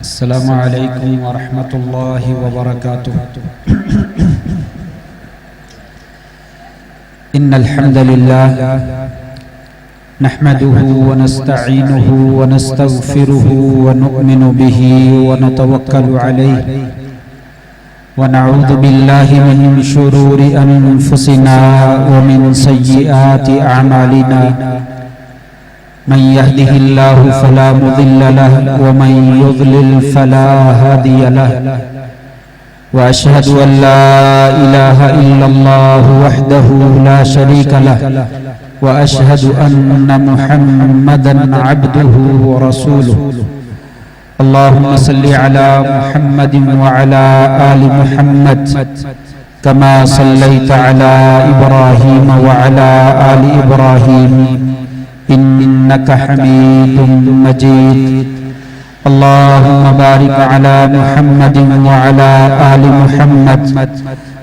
السلام علیکم ورحمۃ اللہ وبرکاتہ۔ ان الحمد للہ نحمده ونستعینه ونستغفره ونؤمن به ونتوکل علیہ ونعوذ باللہ من شرور انفسنا ومن سیئات اعمالنا من يهده الله فلا مضل له ومن يضلل فلا هادي له وأشهد أن لا إله إلا الله وحده لا شريك له وأشهد أن محمدا عبده ورسوله اللهم صل على محمد وعلى آل محمد كما صليت على إبراهيم وعلى آل إبراهيم إنك حميد مجيد اللهم بارك على محمد وعلى آل محمد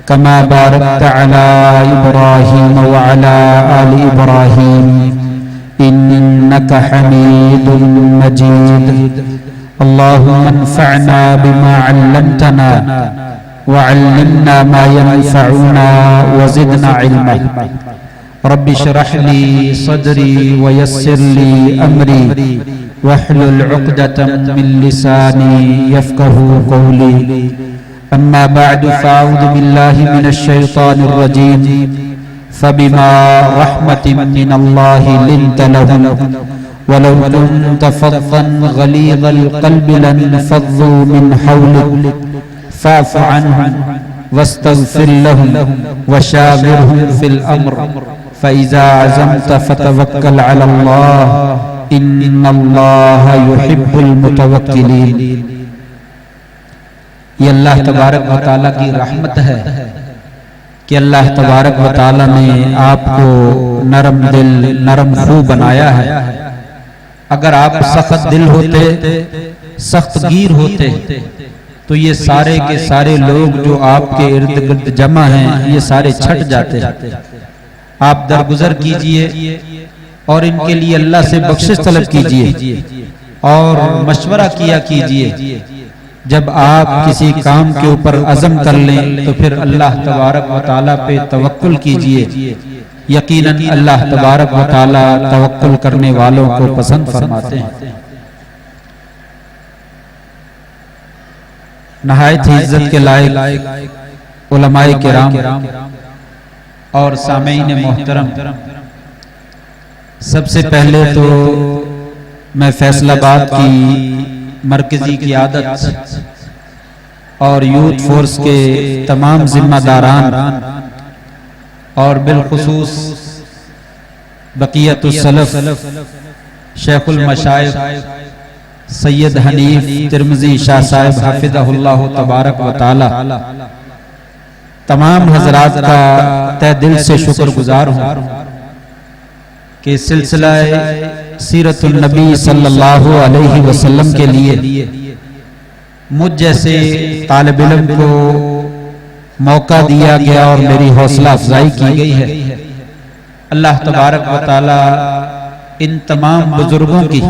كما باركت على إبراهيم وعلى آل إبراهيم إنك حميد مجيد اللهم انفعنا بما علمتنا وعلمنا ما ينفعنا وزدنا علما رب اشرح لي صدري ويسر لي أمري واحلل عقدة من لساني يفقهوا قولي أما بعد فأعوذ بالله من الشيطان الرجيم فبما رحمة من الله لنت لهم ولو كنت فظا غليظ القلب لانفضوا من حولك فاعف عنهم واستغفر لهم وشاورهم في الأمر فإذا عزمت فتوكل على الله إن الله يحب المتوكلين۔ یہ اللہ تبارک و تعالیٰ کی رحمت ہے کہ اللہ تبارک و تعالیٰ نے آپ کو نرم دل نرم خو بنایا ہے۔ اگر آپ سخت دل ہوتے سخت گیر ہوتے تو یہ سارے کے سارے لوگ جو آپ کے ارد گرد جمع ہیں یہ سارے چھٹ جاتے۔ آپ درگزر کیجئے اور ان کے لیے اللہ سے بخشش طلب کیجئے اور مشورہ کیا کیجئے۔ جب آپ کسی کام کے اوپر عزم کر لیں تو پھر اللہ تبارک و تعالیٰ پہ توکل کیجئے۔ یقیناً اللہ تبارک و تعالیٰ توکل کرنے والوں کو پسند فرماتے ہیں۔ نہایت ہی عزت کے لائق علماء کرام اور سامعین محترم، سب سے پہلے تو میں فیصل آباد کی مرکزی قیادت اور یوتھ فورس کے تمام ذمہ داران اور بالخصوص بقیت السلف شیخ المشائخ سید حنیف ترمذی شاہ صاحب حفظہ اللہ تبارک و تعالی تمام حضرات کا تہ دل سے شکر گزار ہوں کہ سلسلہ سیرت النبی صلی اللہ علیہ وسلم کے لیے مجھ جیسے طالب علم کو موقع دیا گیا اور میری حوصلہ افزائی کی گئی ہے۔ اللہ تبارک و تعالی ان تمام بزرگوں کی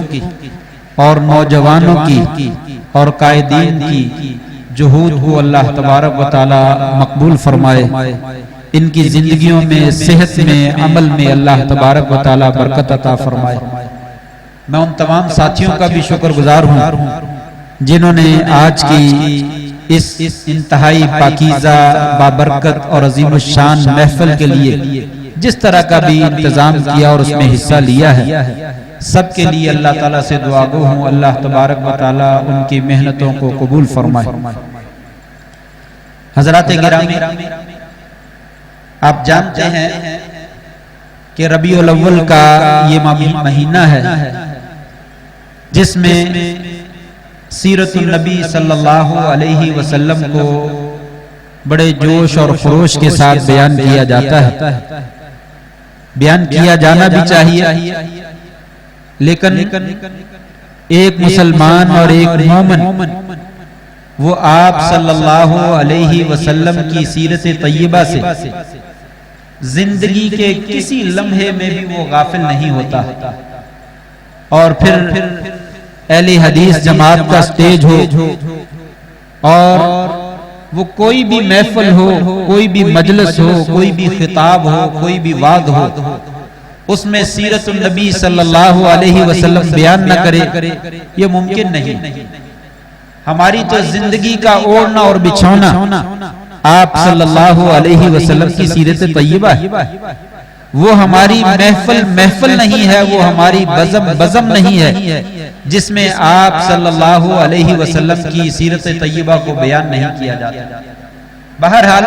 اور نوجوانوں کی اور قائدین کی جہود کو اللہ تبارک و تعالی مقبول فرمائے۔ ان کی زندگیوں میں صحت میں عمل میں اللہ تبارک و تعالی برکت عطا فرمائے۔ میں ان تمام ساتھیوں کا بھی شکر گزار ہوں جنہوں نے آج کی اس انتہائی پاکیزہ بابرکت اور عظیم الشان محفل کے لیے جس طرح کا بھی انتظام کیا اور اس میں حصہ لیا ہے، سب کے لیے اللہ تعالیٰ سے دعا گو ہوں اللہ تبارک و تعالیٰ ان کی محنتوں کو قبول فرمائے۔ حضرات گرامی، آپ جانتے ہیں کہ ربیع الاول کا یہ مہینہ ہے جس میں سیرت النبی صلی اللہ علیہ وسلم کو بڑے جوش اور خروش کے ساتھ بیان کیا جاتا ہے۔ بیان کیا جانا بھی چاہیے، لیکن ایک مسلمان اور ایک مومن وہ آپ صلی اللہ علیہ وسلم کی سیرت طیبہ سے زندگی کے کسی لمحے میں بھی وہ غافل نہیں ہوتا، اور پھر اہل حدیث جماعت کا سٹیج ہو اور وہ کوئی بھی محفل ہو، کوئی بھی مجلس ہو، کوئی بھی خطاب ہو، کوئی بھی وعظ ہو، اس میں سیرت النبی صلی اللہ علیہ وسلم بیان نہ کرے، یہ ممکن نہیں۔ ہماری تو زندگی کا اوڑھنا اور بچھونا آپ صلی اللہ علیہ وسلم کی سیرت طیبہ ہے۔ وہ ہماری محفل نہیں ہے، وہ ہماری بزم نہیں ہے جس میں آپ صلی اللہ علیہ وسلم کی سیرت طیبہ کو بیان نہیں کیا جاتا۔ بہرحال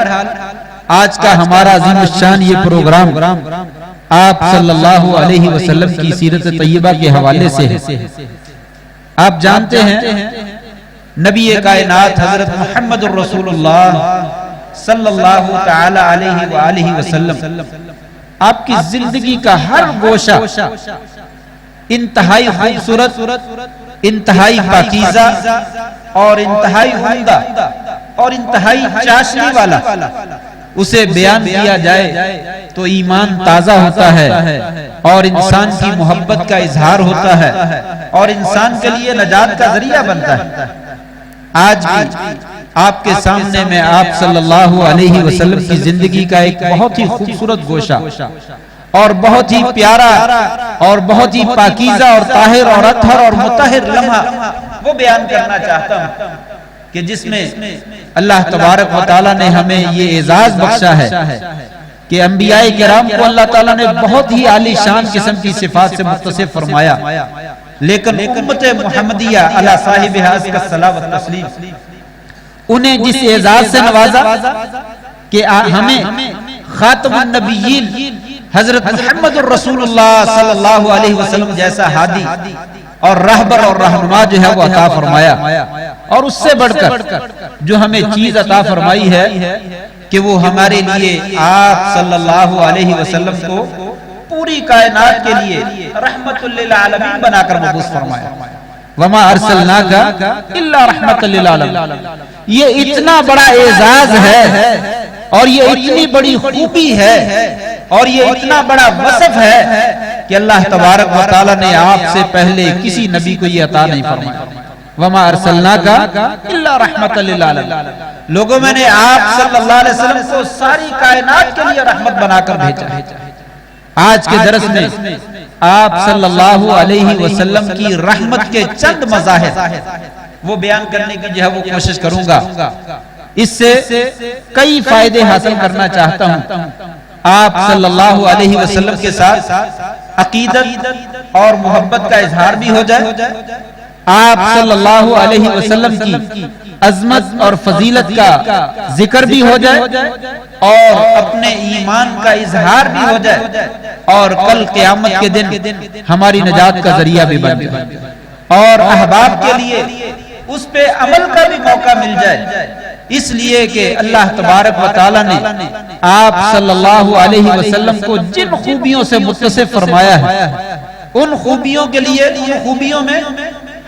آج کا ہمارا عظیم الشان یہ پروگرام آپ صلی اللہ علیہ وسلم کی سیرت طیبہ کے حوالے سے ہے۔ آپ جانتے ہیں نبی کائنات حضرت محمد الرسول اللہ صلی اللہ تعالی علیہ وآلہ وسلم آپ کی زندگی کا ہر گوشہ انتہائی خوبصورت، انتہائی پاکیزہ اور انتہائی عمدہ اور انتہائی چاشنی والا اسے بیان کیا جائے تو ایمان تازہ ہوتا ہے اور انسان کی محبت کا اظہار ہوتا ہے اور انسان کے لیے نجات کا ذریعہ بنتا ہے۔ آج بھی آپ کے سامنے میں آپ صلی اللہ علیہ وسلم کی زندگی کا ایک بہت ہی خوبصورت گوشہ اور بہت ہی پیارا اور بہت ہی پاکیزہ اور طاہر اور اطہر اور مطہر لمحہ وہ بیان کرنا چاہتا ہوں کہ جس میں اللہ تبارک و تعالیٰ نے ہمیں یہ اعزاز بخشا ہے کہ انبیاء کرام کو اللہ تعالیٰ نے بہت ہی عالی شان قسم کی صفات سے متصف فرمایا، لیکن امت محمدیہ علی صاحبہا ازکی الصلاۃ والتسلیم انہیں جس اعزاز سے نوازا کہ ہمیں خاتم النبیین حضرت محمد الرسول اللہ صلی اللہ علیہ وسلم جیسا ہادی اور رہبر اور رہنما جو ہے وہ عطا فرمایا، اور اس سے بڑھ کر جو ہمیں چیز عطا فرمائی ہے کہ وہ ہمارے لیے آپ صلی اللہ علیہ وسلم کو پوری کائنات کے لیے رحمت للعالمین بنا کر مبعوث فرمایا۔ وما ارسلناک الا رحمت للعالمین، یہ اتنا بڑا اعزاز ہے اور یہ اتنی بڑی خوبی ہے اور یہ اتنا بڑا وصف ہے کہ اللہ تبارک و تعالی نے آپ سے پہلے کسی نبی کو یہ عطا نہیں فرمایا۔ وما ارسلناک الا رحمت للعالمین، لوگوں میں نے آپ صلی اللہ علیہ وسلم کو ساری کائنات کے لیے رحمت بنا کر بھیجا ہے۔ آج کے درس میں آپ صلی اللہ علیہ وسلم کی رحمت کے چند مظاہر وہ بیان کرنے کی جو ہے وہ کوشش کروں گا، اس سے کئی فائدے حاصل کرنا چاہتا ہوں۔ آپ صلی اللہ علیہ وسلم کے ساتھ عقیدت اور محبت کا اظہار بھی ہو جائے، آپ صلی اللہ علیہ وسلم کی عظمت اور فضیلت کا ذکر بھی ہو جائے اور اپنے ایمان کا اظہار بھی ہو جائے اور کل قیامت کے دن ہماری نجات کا ذریعہ بھی بن جائے اور احباب کے لیے اس پہ عمل کا بھی موقع مل جائے، اس لیے کہ اللہ تبارک و تعالی نے آپ صلی اللہ علیہ وسلم کو جن خوبیوں سے متصف فرمایا ہے ان خوبیوں کے لیے، ان خوبیوں میں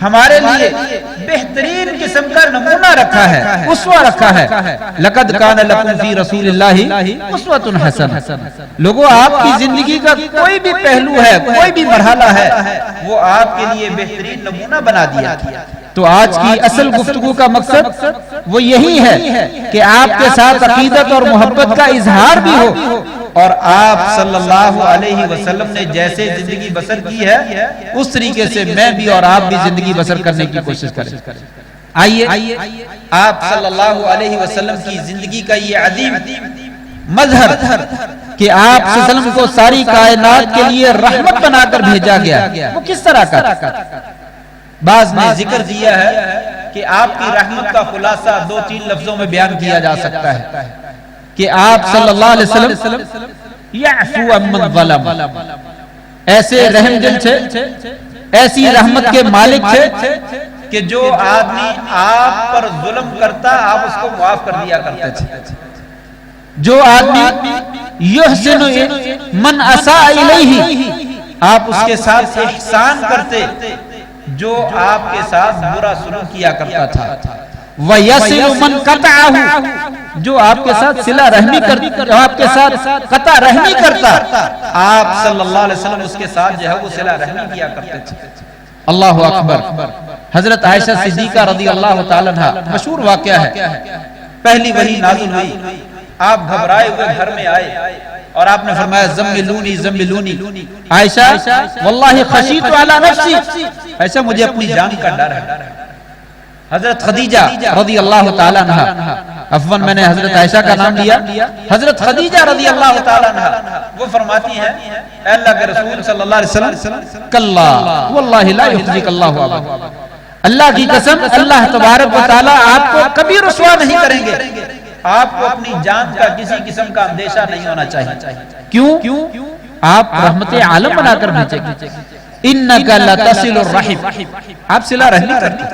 ہمارے لیے بہترین قسم کا نمونہ رکھا ہے، اسوہ رکھا ہے۔ لقد کان لکم فی رسول اللہ اسوۃ حسنہ، لوگوں آپ کی زندگی کا کوئی بھی پہلو ہے، کوئی بھی مرحلہ ہے، وہ آپ کے لیے بہترین نمونہ بنا دیا۔ تو آج کی اصل گفتگو کا مقصد وہ یہی ہے کہ آپ کے ساتھ عقیدت اور محبت کا اظہار بھی ہو اور آپ صلی اللہ علیہ وسلم نے جیسے زندگی بسر کی ہے اس طریقے سے میں بھی اور آپ بھی زندگی بسر کرنے کی کوشش کریں۔ آئیے آپ صلی اللہ علیہ وسلم کی زندگی کا یہ عظیم مظہر کہ آپ صلی اللہ علیہ وسلم کو ساری کائنات کے لیے رحمت بنا کر بھیجا گیا، وہ کس طرح کا؟ بعض نے ذکر دیا ہے کہ آپ کی رحمت کا خلاصہ 2-3 لفظوں میں بیان کیا جا سکتا ہے کہ آپ صلی اللہ علیہ وسلم یعفو عمن ظلم، ایسے رحم دل تھے، ایسی رحمت کے مالک تھے کہ جو آدمی آپ پر ظلم کرتا آپ اس کو معاف کر دیا کرتے تھے۔ جو آدمی یحسن من اساء الیہ، آپ اس کے ساتھ احسان کرتے جو آپ کے ساتھ برا سلوک کیا کرتا تھا۔ وَيَصِلُ مَنْ قَطَعَهُ، جو آپ کے ساتھ صلہ رحمی کرتا، جو آپ کے ساتھ قطع رحمی کرتا، آپ صلی اللہ علیہ وسلم اس کے ساتھ جو ہے وہ صلہ رحمی کیا کرتے تھے۔ اللہ اکبر. حضرت عائشہ صدیقہ رضی اللہ تعالی عنہا، مشہور واقعہ ہے، پہلی وحی نازل ہوئی، آپ گھبرائے ہوئے گھر میں آئے اور آپ نے فرمایا زملونی زملونی. عائشہ واللہ خشیت علی نفسی، عائشہ مجھے اپنی جان کا ڈر ہے. حضرت خدیجہ رضی اللہ تعالی عنہا، عفواً میں نے حضرت عائشہ کا نام لیا، حضرت خدیجہ رضی اللہ تعالی عنہا وہ فرماتی ہیں اے اللہ کے رسول صلی اللہ علیہ وسلم کلا واللہ لا یخزیک اللہ ابدا، اللہ کی قسم اللہ تبارک و تعالی آپ کو کبھی رسوا نہیں کریں گے. آپ کو اپنی جان کا کسی قسم کا اندیشہ نہیں ہونا چاہیے. کیوں؟ آپ رحمت عالم بنا کر بھیجے گے. انک لتصل الرحم، آپ صلہ رحمی کرتی،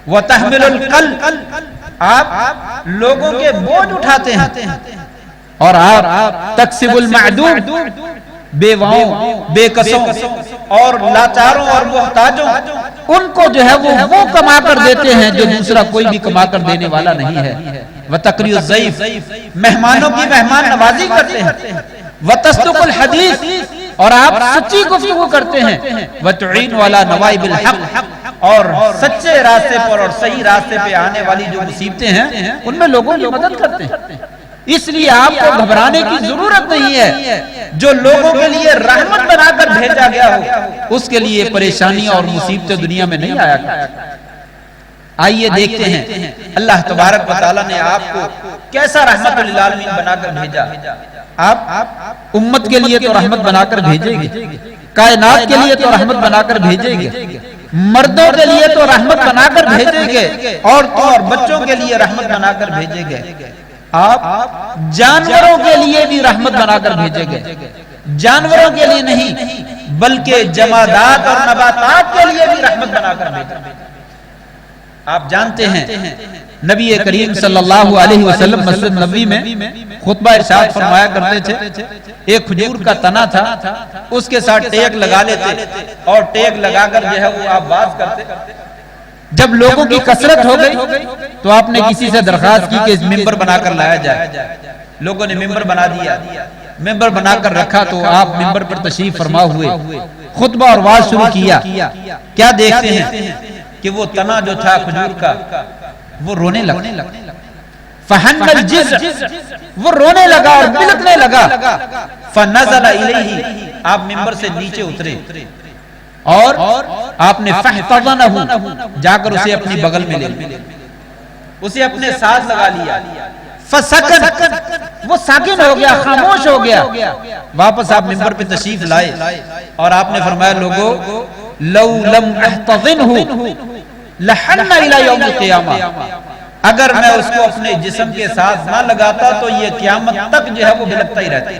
وتحمل القلب، آپ لوگوں کے بوجھ اٹھاتے ہیں، اور آپ تکسب المعدوم، بیواؤں بے قصوں اور لاچاروں اور محتاجوں ان کو جو ہے وہ کما کر دیتے ہیں جو دوسرا کوئی بھی کما کر دینے والا نہیں ہے. وتقری الضیف، مہمانوں کی مہمان نوازی کرتے ہیں. وتصدق الحدیث، اور آپ سچی گفتگو کرتے ہیں. وتعین علی نوائب الحق، اور سچے راستے پر اور صحیح راستے پہ آنے والی جو مصیبتیں ہیں ان میں لوگوں کی مدد کرتے ہیں. اس لیے آپ کو گھبرانے کی ضرورت نہیں ہے. جو لوگوں کے لیے رحمت بنا کر بھیجا گیا ہو اس کے لیے پریشانیاں اور مصیبتیں دنیا میں نہیں آیا کرتی. آئیے دیکھتے ہیں اللہ تبارک و تعالیٰ نے آپ کو کیسا رحمت للعالمین بنا کر بھیجا. آپ امت کے لیے تو رحمت بنا کر بھیجے گے، کائنات کے لیے تو رحمت بنا کر بھیجے گے، مردوں کے لیے تو رحمت بنا کر بھیجے گے، عورتوں اور بچوں کے لیے رحمت بنا کر بھیجے گے. آپ جانوروں کے لیے بھی رحمت بنا کر بھیجے گے. جانوروں کے لیے نہیں بلکہ جمادات اور نباتات کے لیے بھی رحمت بنا کر بھیجے گے. آپ جانتے ہیں نبی کریم صلی اللہ علیہ وسلم مسجد نبوی میں خطبہ ارشاد فرمایا کرتے تھے. ایک کھجور کا تنا تھا، اس کے ساتھ ٹیک لگا لیتے اور ٹیک لگا کر جو ہے وہ آپ باز کرتے. جب لوگوں کی کثرت ہو گئی تو آپ نے کسی سے درخواست کی کہ ممبر بنا کر لایا جائے. لوگوں نے ممبر بنا دیا، ممبر بنا کر رکھا تو آپ ممبر پر تشریف فرما ہوئے، خطبہ اور واعظ شروع کیا. کیا دیکھتے ہیں کہ وہ تنا جو تھا کھجور کا وہ رونے لگا. فحن الجذع، وہ رونے لگا اور بلکنے لگا. فنزل الیہ، آپ ممبر سے نیچے اترے اور آپ نے فاحتضنہ، جا کر اسے اپنی بغل میں لے لیا، اسے اپنے ساتھ لگا لیا. فسکن، وہ ساکن ہو گیا، خاموش ہو گیا. واپس آپ ممبر پہ تشریف لائے اور آپ نے فرمایا لوگو لو لم احتضنہ لحن الی یوم القیامہ، اگر میں اس کو اپنے جسم کے ساتھ نہ لگاتا تو یہ قیامت تک جو ہے وہ بلکتا ہی رہتا.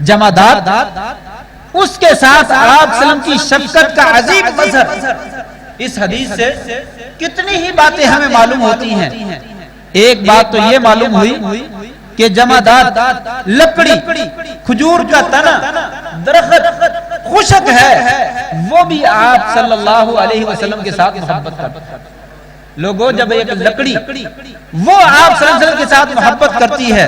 جمادات اس کے ساتھ آپ صلی اللہ علیہ وسلم کی شفقت کا عظیم مظہر. اس حدیث سے کتنی ہی باتیں ہمیں معلوم ہوتی ہیں. ایک بات تو یہ معلوم ہوئی کہ جمادات، لکڑی، کھجور کا تنا، درخت خشک ہے، وہ بھی آپ صلی اللہ علیہ وسلم کے ساتھ محبت کرتے ہیں. لوگوں جب ایک لکڑی وہ آپ صلی اللہ علیہ وسلم کے ساتھ محبت کرتی ہے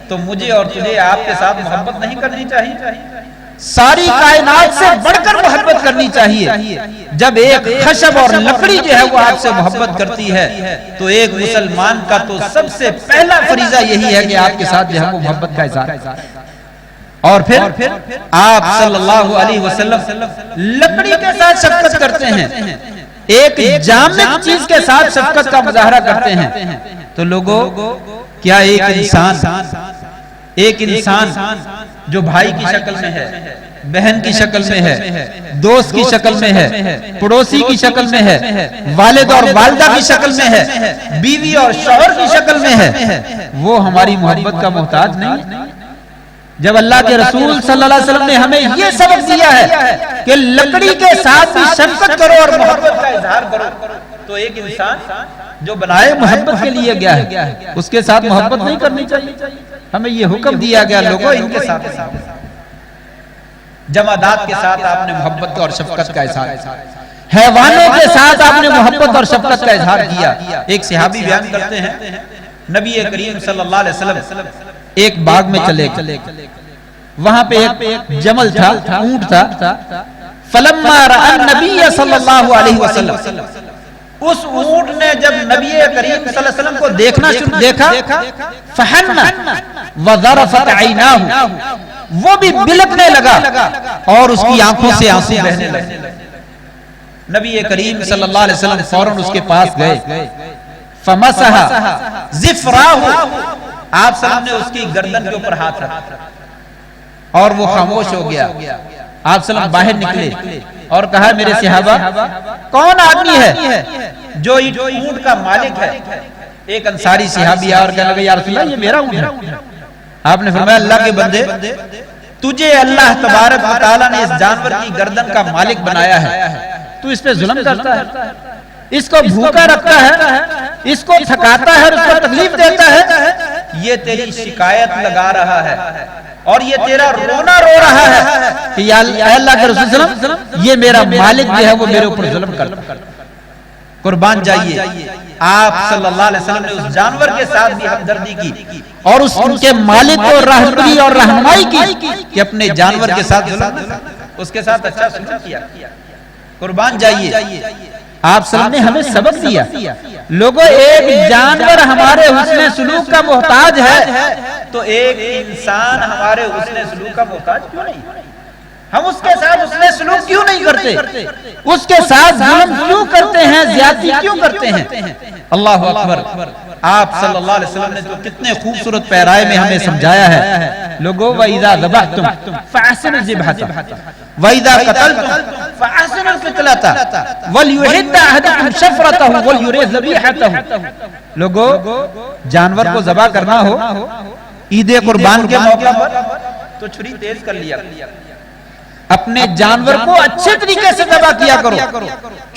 تو مجھے اور تجھے آپ کے ساتھ محبت نہیں کرنی چاہیے؟ ساری کائنات سے بڑھ کر محبت کرنی چاہیے. جب ایک خشب اور لکڑی جو ہے وہ آپ سے محبت کرتی ہے تو ایک مسلمان کا تو سب سے پہلا فریضہ یہی ہے کہ آپ کے ساتھ جو ہے وہ محبت کا اظہار. اور پھر آپ صلی اللہ علیہ وسلم لکڑی کے ساتھ شفقت کرتے ہیں، ایک جامد چیز کے ساتھ شفقت کا مظاہرہ کرتے ہیں. تو لوگوں کیا ایک انسان جو بھائی کی شکل میں ہے، بہن کی شکل میں ہے، دوست کی شکل میں ہے، پڑوسی کی شکل میں ہے، والد اور والدہ کی شکل میں ہے، بیوی اور شوہر کی شکل میں ہے، وہ ہماری محبت کا محتاج نہیں؟ جب اللہ کے رسول صلی اللہ علیہ وسلم نے ہمیں یہ سبق دیا ہے کہ لکڑی کے ساتھ بھی شفقت کرو اور محبت کا اظہار کرو، تو ایک انسان جو بنائے محبت کے لیے گیا ہے اس کے ساتھ محبت نہیں کرنی چاہیے؟ ہمیں یہ حکم دیا گیا لوگوں ان کے ساتھ. جمادات کے ساتھ آپ نے محبت اور شفقت کا اظہار، حیوانوں کے ساتھ آپ نے محبت اور شفقت کا اظہار کیا. ایک صحابی بیان کرتے ہیں نبی کریم صلی اللہ علیہ وسلم ایک باغ میں چلے گئے، وہاں پہ ایک جمل تھا، اونٹ تھا. فلما رأى النبی صلی اللہ علیہ وسلم، اس اونٹ نے جب نبی کریم صلی اللہ علیہ وسلم کو دیکھا فحن وذرفت عیناہ، وہ بھی بلکنے لگا اور اس کی آنکھوں سے آنسو بہنے لگے۔ نبی کریم صلی اللہ علیہ وسلم فوراً اس کے پاس گئے، فمسح ظفراہ، آپ صلی اللہ علیہ وسلم نے اس کی گردن کے اوپر ہاتھ رکھا اور وہ خاموش ہو گیا۔ آپ صلی اللہ علیہ وسلم باہر نکلے اور کہا میرے صحابہ کون آدمی ہے جو اونٹ کا مالک ہے؟ ایک انصاری صحابی اور کہنے لگا یا رسول اللہ یہ میرا اونٹ ہے۔ آپ نے فرمایا اللہ کے بندے، تجھے اللہ تبارک و تعالیٰ نے اس جانور کی گردن کا مالک بنایا ہے، تو اس پہ ظلم کرتا ہے، اس کو بھوکا رکھتا ہے، اس کو تھکاتا ہے اور اس کو تکلیف دیتا ہے، یہ تیری شکایت لگا رہا ہے اور یہ تیرا رونا رو رہا ہے کہ یا اللہ کے رسول صلی اللہ علیہ وسلم یہ میرا مالک جو ہے وہ میرے اوپر ظلم کرتا ہے۔ قربان جائیے، آپ صلی اللہ علیہ وسلم نے اس جانور کے ساتھ بھی ہمدردی کی اور اس ان کے مالک کو رہبری اور رہنمائی کی کہ اپنے جانور کے ساتھ اس کے ساتھ اچھا سلوک کیا۔ قربان جائیے، آپ صلی اللہ علیہ وسلم نے ہمیں سبق دیا، لوگوں ایک جانور ہمارے حسن سلوک کا محتاج ہے تو ایک انسان ہمارے حسن سلوک کا محتاج کیوں نہیں؟ ہم اس کے ساتھ حسن سلوک کیوں نہیں کرتے؟ اس کے ساتھ ظلم کیوں کرتے ہیں؟ زیادتی کیوں کرتے ہیں؟ اللہ اکبر۔ آپ صلی اللہ علیہ وسلم نے تو کتنے خوبصورت پیرائے میں ہمیں سمجھایا ہے، لوگوں وَإِذَا ذَبَحْتُمْ فَأَحْسِنُوا الذِّبْحَةَ وَإِذَا قَتَلْتُمْ فَأَحْسِنُوا الْقِتْلَةَ وَلْيُحِدَّ أَحَدُكُمْ شَفْرَتَهُ وَلْيُرِحْ ذَبِيحَتَهُ۔ لوگوں جانور کو ذبح کرنا ہو عید قربان کے موقع پر تو چھری تیز کر لیا، اپنے جانور کو اچھے طریقے سے ذبح کیا کرو،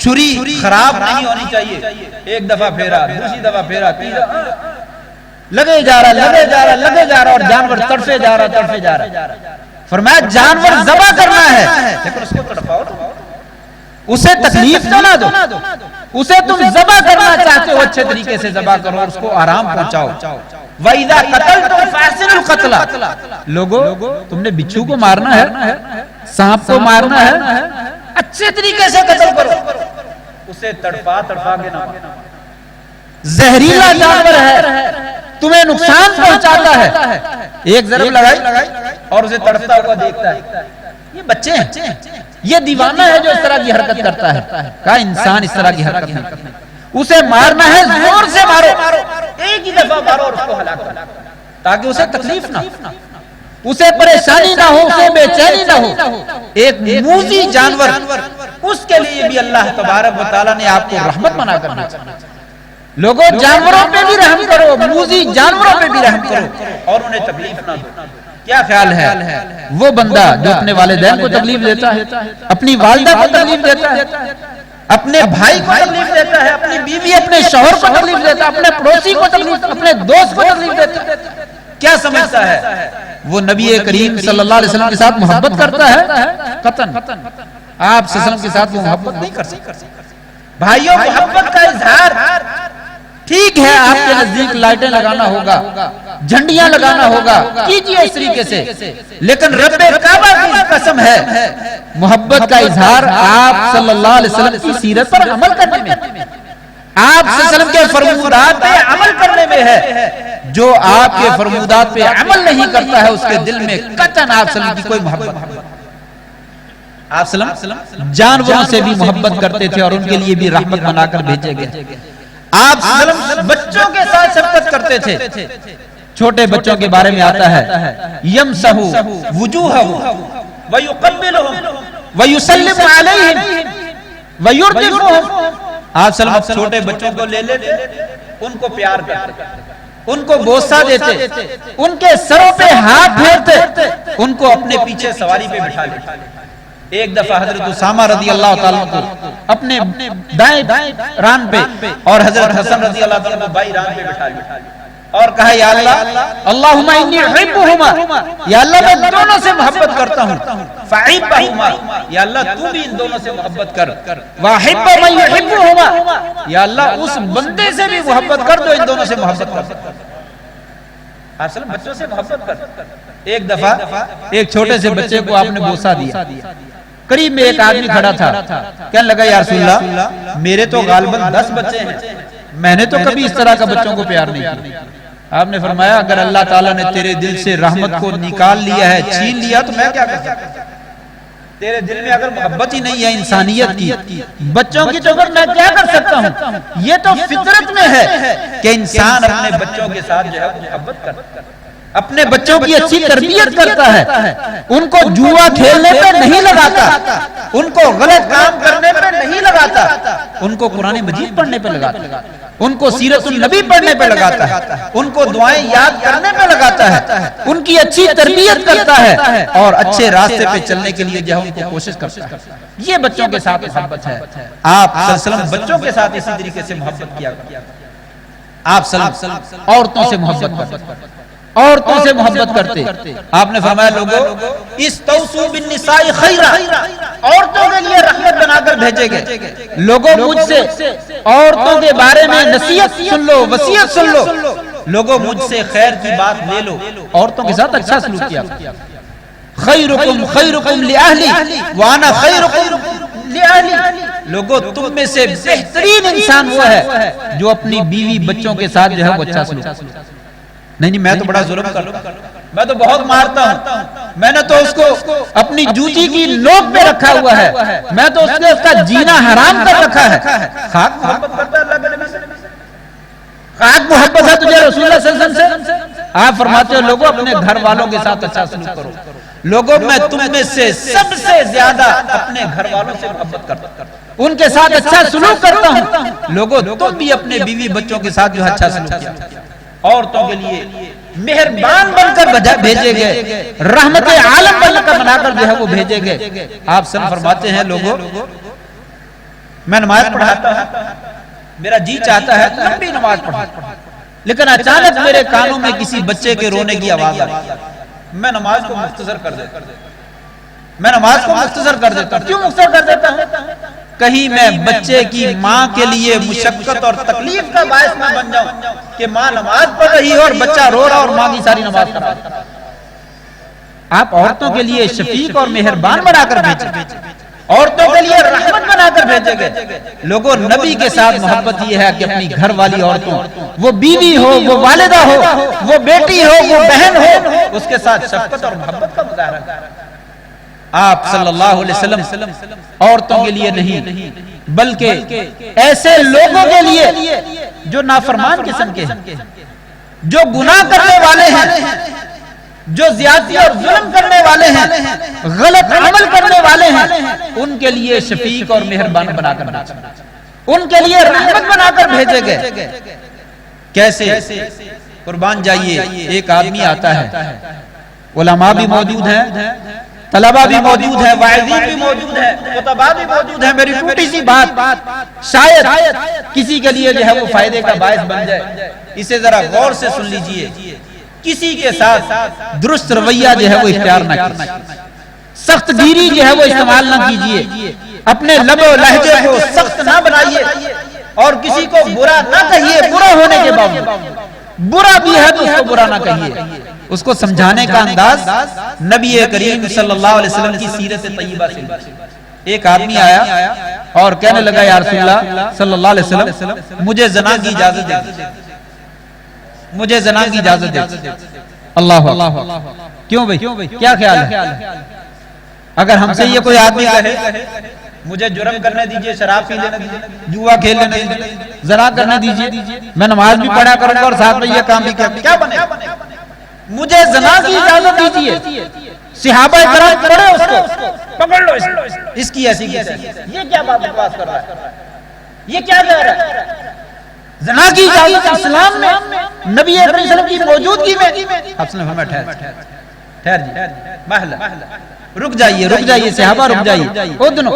چھری خراب نہیں ہونی چاہیے، ایک دفعہ پھیرا، دوسری دفعہ پھیرا، لگے جا رہا اور جانور تڑفے جا رہا۔ فرمایا جانور ذبح کرنا ہے لیکن اس کو تڑپاؤ، اسے تکلیف تو نہ دو، اسے تم ذبح کرنا چاہتے ہو اچھے طریقے سے ذبح کرو اور اس کو آرام پہنچاؤ۔ وَإِذَا قَتَلْتُمْ فَأَحْسِنُوا الْقَتْلَ، لوگوں تم نے بچھو کو مارنا ہے، سانپ کو مارنا ہے، اچھے طریقے سے قتل کرو، اسے تڑپا کے نہ مارو۔ زہریلا جانور ہے، تمہیں نقصان پہنچاتا ہے، ایک ضرب لگائی اور اسے تڑپتا ہوا دیکھتا ہے، یہ بچے ہیں، یہ دیوانہ ہے جو اس طرح کی حرکت کرتا ہے، کہا انسان اس طرح کی حرکت نہیں کرتا، اسے مارنا ہے زور سے مارو، ایک ہی دفعہ مارو اور اس کو ہلاک کرو تاکہ اسے تکلیف نہ ہو، اسے پریشانی نہ ہو، اسے بے چینی نہ ہو۔ ایک موذی جانور، اس کے لیے بھی اللہ تبارک و تعالیٰ نے آپ کو رحمت بنا کر بھیجا۔ لوگوں جانوروں پہ بھی رحم کرو، موذی جانوروں پہ بھی رحم کرو اور انہیں تکلیف نہ دو۔ کیا خیال ہے وہ بندہ جو اپنے والدین کو تکلیف دیتا ہے، اپنی والدہ کو تکلیف دیتا ہے، اپنے بھائی کو تکلیف دیتا ہے، اپنی بیوی اپنے شوہر کو تکلیف دیتا ہے، اپنے پڑوسی کو تکلیف، اپنے دوست کو تکلیف دیتا ہے، کیا سمجھتا ہے وہ نبی کریم صلی اللہ علیہ وسلم کے ساتھ محبت کرتا ہے؟ قطعاً آپ صلی اللہ علیہ وسلم کے ساتھ وہ محبت نہیں کر سکتا۔ بھائیوں محبت کا اظہار ٹھیک ہے، آپ کے نزدیک لائٹیں لگانا ہوگا، جھنڈیاں لگانا ہوگا، کیجئے اس طریقے سے، لیکن رب کعبہ کی قسم ہے محبت کا اظہار آپ صلی اللہ علیہ وسلم کی سیرت پر عمل کرنے میں، آپ صلی اللہ علیہ وسلم کے فرمودات پہ عمل کرنے میں ہے۔ جو آپ کے فرمودات پہ عمل نہیں کرتا ہے اس کے دل میں قطعاً آپ صلی اللہ علیہ وسلم کی کوئی محبت نہیں۔ آپ صلی اللہ علیہ وسلم جانوروں سے بھی محبت کرتے تھے اور ان کے لیے بھی رحمت بنا کر بھیجے گئے۔ آپ صلی اللہ علیہ وسلم بچوں کے ساتھ شفقت کرتے تھے، چھوٹے بچوں کے بارے میں آتا ہے یمسح وجوہہم ویقبلہم ویسلم علیہم ویرجفہم۔ آپ صلی اللہ علیہ وسلم چھوٹے بچوں کو لے لیتے، ان کو پیار کرتے، ان کو بوسہ دیتے، ان کے سروں پہ ہاتھ پھیرتے، ان کو اپنے پیچھے سواری پہ بٹھا لیتے۔ ایک دفعہ حضرت اسامہ رضی اللہ تعالیٰ کو اپنے دائیں ران پہ اور حضرت حسن رضی اللہ تعالیٰ کو بائیں ران پہ بٹھا لیا اور کہا یا اللہ اللہم انی احبہما، یا اللہ میں دونوں سے محبت کرتا ہوں، فاحبہما، یا اللہ تو بھی ان دونوں سے محبت کر، واحب من یحبہما، یا اللہ اس بندے سے بھی محبت کر دو ان دونوں سے محبت کر۔ اصل بچوں سے محبت کر۔ ایک دفعہ ایک چھوٹے سے بچے کو آپ نے بوسہ دیا، قریب میں ایک آدمی کھڑا تھا، کہنے لگا یا رسول اللہ میرے تو غالباً 10 بچے ہیں، میں نے تو کبھی اس طرح کا بچوں کو پیار نہیں کیا۔ آپ نے فرمایا اگر اللہ تعالیٰ نے تیرے دل سے رحمت کو نکال لیا ہے، چھین لیا، تو میں کیا کر سکتا ہوں؟ تیرے دل میں اگر محبت ہی نہیں ہے انسانیت کی، بچوں کی، تو اگر میں کیا کر سکتا ہوں؟ یہ تو فطرت میں ہے کہ انسان اپنے بچوں کے ساتھ جو ہے محبت کرتا ہے، اپنے بچوں کی اچھی تربیت کرتا ہے، ان کو جوا کھیلنے پہ نہیں لگاتا، ان کو غلط کام کرنے پہ نہیں لگاتا، ان کو قرآن مجید پڑھنے پہ لگاتا ہے، ان کو سیرت النبی پڑھنے پہ لگاتا ہے، ان کو دعائیں یاد کرنے پہ لگاتا ہے، ان کی اچھی تربیت کرتا ہے اور اچھے راستے پہ چلنے کے لیے جو ہے ان کو کوشش کرتا ہے۔ یہ بچوں کے ساتھ محبت ہے۔ آپ صلی اللہ علیہ وسلم بچوں کے ساتھ اسی طریقے سے محبت کیا کرتے ہیں۔ آپ صلی اللہ علیہ وسلم عورتوں سے محبت کرتے، عورتوں سے محبت کرتے۔ آپ نے فرمایا لوگو استوصوا بالنساء خیرا، عورتوں کے لیے رحمت بنا کر بھیجے گئے۔ لوگوں مجھ سے عورتوں کے بارے میں نصیحت سن لو، وصیت سن لو، لوگوں مجھ سے خیر کی بات لے لو، عورتوں کے ساتھ اچھا سلوک کیا۔ خیرکم خیرکم لأہلی وانا خیرکم لأہلی، لوگوں تم میں سے بہترین انسان وہ ہے جو اپنی بیوی بچوں کے ساتھ جو ہے وہ اچھا سلوک۔ نہیں میں تو بڑا ظلم کرتا ہوں، میں تو بہت مارتا ہوں، میں نے تو اس کو اپنی جوتی کی نوک پہ رکھا ہوا ہے، میں تو اس کا جینا حرام کر رکھا ہے۔ خاک محبت کرتا ہے اللہ کے نبی سے، خاک محبت ہے تجھے رسول اللہ صلی اللہ علیہ وسلم سے۔ آپ فرماتے ہو لوگوں اپنے گھر والوں کے ساتھ اچھا سلوک کرو۔ لوگوں میں تم میں سے سب سے زیادہ اپنے گھر والوں سے محبت کرتا ہوں، ان کے ساتھ اچھا سلوک کرتا ہوں۔ لوگوں تم بھی اپنے بیوی بچوں کے ساتھ جو اچھا سلوک کیا، عورتوں کے لیے مہربان بن کر بھیجے گئے، رحمت عالم بنا کر جو ہے وہ بھیجے گئے۔ آپ سن فرماتے ہیں لوگوں میں نماز پڑھاتا ہوں، میرا جی چاہتا ہے لمبی نماز پڑھا، لیکن اچانک میرے کانوں میں کسی بچے کے رونے کی آواز آئی، میں نماز کو مختصر کر دیتا ہوں، میں نماز کو مختصر کر دیتا ہوں۔ کیوں مختصر کر دیتا ہوں؟ کہیں میں بچے کی ماں کے لیے مشقت اور تکلیف کا باعث نہ بن جاؤں کہ ماں نماز پڑھ رہی ہے اور بچہ رو رہا اور ماں کی ساری نماز پڑھ رہا۔ آپ عورتوں کے لیے شفیق اور مہربان بنا کر بھیجے، عورتوں کے لیے رحمت بنا کر بھیجے گئے۔ لوگوں نبی کے ساتھ محبت یہ ہے کہ اپنی گھر والی عورتوں، وہ بیوی ہو، وہ والدہ ہو، وہ بیٹی ہو، وہ بہن ہو، اس کے ساتھ شفقت اور محبت کا مظاہرہ کریں۔ آپ صلی اللہ علیہ وسلم عورتوں کے لیے نہیں بلکہ ایسے لوگوں کے لیے جو نافرمان قسم کے ہیں، جو گناہ کرنے والے ہیں، جو زیادتی اور ظلم کرنے والے ہیں، غلط عمل کرنے والے ہیں، ان کے لیے شفیق اور مہربان بنا کر بھیجے، ان کے لیے رحمت بنا کر بھیجے گئے۔ کیسے؟ قربان جائیے، ایک آدمی آتا ہے، علماء بھی موجود ہیں، طلبہ بھی موجود ہے، واعظین بھی موجود ہے، خطباء بھی موجود ہے۔ میری ٹوٹی سی بات شاید کسی کے لیے جو ہے وہ فائدے کا باعث بن جائے، اسے ذرا غور سے سن لیجئے۔ کسی کے ساتھ درست رویہ جو ہے وہ اختیار نہ کیجیے، سخت گیری جو ہے وہ استعمال نہ کیجیے، اپنے لب و لہجے کو سخت نہ بنائیے اور کسی کو برا نہ کہیے۔ برا ہونے کے باوجود برا بھی ہے تو اس کو برا نہ کہیے، اس کو سمجھانے کا انداز نبی کریم صلی اللہ علیہ وسلم کی سیرت طیبہ سے۔ ایک آدمی آیا اور کہنے لگا یا رسول اللہ صلی اللہ علیہ وسلم مجھے زنا کی اجازت دے، مجھے زنا کی اجازت دے۔ اللہ کیوں بھائی، کیا خیال ہے؟ اگر ہم سے یہ کوئی آدمی کہے مجھے جرم کرنے دیجئے، شراب پی لینے دیجئے، جوا کھیل لینے دیجئے، زنا کرنے دیجئے، میں نماز بھی پڑھا کروں گا اور ساتھ میں یہ کام بھی کیا بنے؟ مجھے زنا کی اجازت دیجئے۔ صحابہ کرام پڑھے اس کو، پکڑ لو اس کی ایسی کی ایسی، یہ کیا بات کر رہا ہے، یہ کیا کہہ رہا ہے؟ زنا کی اجازت اسلام میں، نبی کریم صلی اللہ علیہ وسلم کی موجودگی میں۔ آپ نے فرمایا ٹھہر جی، محلہ رک جائیے صحابہ رک جائیے، ادنو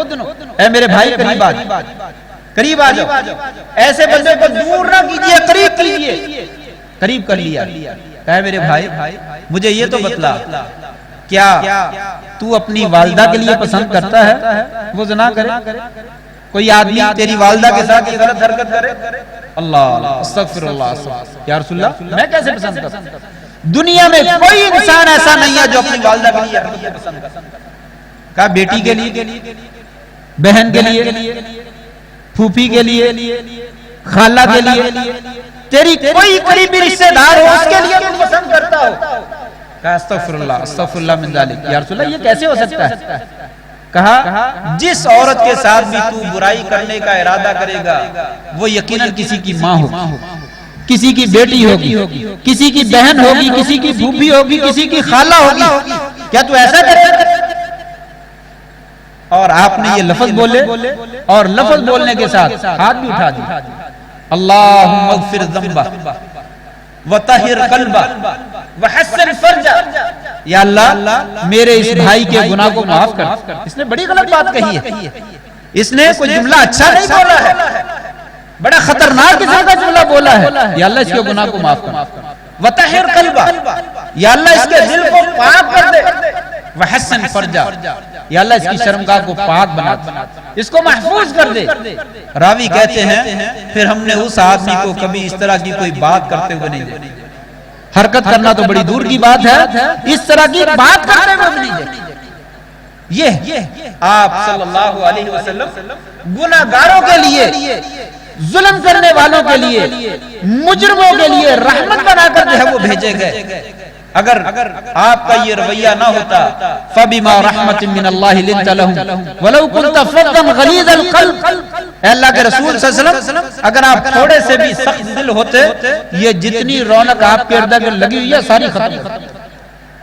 اے میرے بھائی قریب آ جاؤ، ایسے بندے کو دور نہ کیجیے، قریب کیجیے۔ قریب کر لیا، اے میرے بھائی مجھے یہ تو بتلا، کیا تو اپنی والدہ کے لیے پسند کرتا ہے وہ زنا کرے؟ کوئی آدمی تیری والدہ کے ساتھ یہ غلط حرکت کرے؟ اللہ استغفر اللہ، یا رسول اللہ میں کیسے پسند کرتا ہوں؟ دنیا میں کوئی انسان ایسا نہیں ہے جو اپنی والدہ کے لیے حرکت پسند کرتا۔ کہا بیٹی کے لیے، بہن کے لیے، پھوپھی کے لیے، خالہ کے لیے، تیری کوئی قریبی رشتہ دار ہو اس کے لیے تو پسند کرتا ہو. کہا استغفر اللہ من ذالک. یا رسول اللہ یہ کیسے ہو سکتا ہے؟ کہا جس عورت کے ساتھ بھی تو برائی کرنے کا ارادہ کرے گا وہ یقیناً کسی کی ماں ہوگی، کسی کی بیٹی ہوگی، کسی کی بہن ہوگی، کسی کی پھوپھی ہوگی، کسی کی خالہ ہوگی. کیا تو ایسا کرے گا؟ اور آپ نے یہ لفظ بولے اور لفظ بولنے کے ساتھ ہاتھ بھی اٹھا دیا. اللہم اغفر ذنبہ وطہر قلبہ وحسن فرجہ. یا اللہ میرے اس بھائی کے گناہ کو معاف کر. اس نے بڑی غلط بات کہی ہے، اس نے کوئی جملہ اچھا نہیں بولا ہے، بڑا خطرناک قسم کا جملہ بولا ہے. یا اللہ اس کے گناہ کو معاف کر. وطہر قلبہ، یا اللہ اس کے دل کو پاک کر دے. وحسن فرجہ، یا اللہ اس کی شرمگاہ کو پاک بنا دے، اس کو محفوظ کر دے. راوی کہتے ہیں پھر ہم نے اس آدمی کو کبھی اس طرح کی کوئی بات کرتے ہوئے نہیں دیکھا. حرکت کرنا تو بڑی دور کی بات ہے، اس طرح کی بات کرتے ہوئے نہیں دیکھا. یہ آپ صلی اللہ علیہ وسلم گناہگاروں کے لیے، ظلم کرنے والوں کے لیے، مجرموں کے لیے رحمت بنا کر جو ہے وہ بھیجے گئے. اگر آپ کا یہ رویہ نہ ہوتا فَبِمَا رَحْمَةٍ مِّنَ اللَّهِ لِنْتَ لَهُمْ وَلَوْ كُنْتَ فَظًّا غَلِيظَ الْقَلْبِ. اے اللہ کے رسول صلی اللہ علیہ وسلم اگر آپ تھوڑے سے بھی سخت دل ہوتے یہ جتنی رونق آپ کے ارد گرد لگی ہوئی ہے ساری ختم،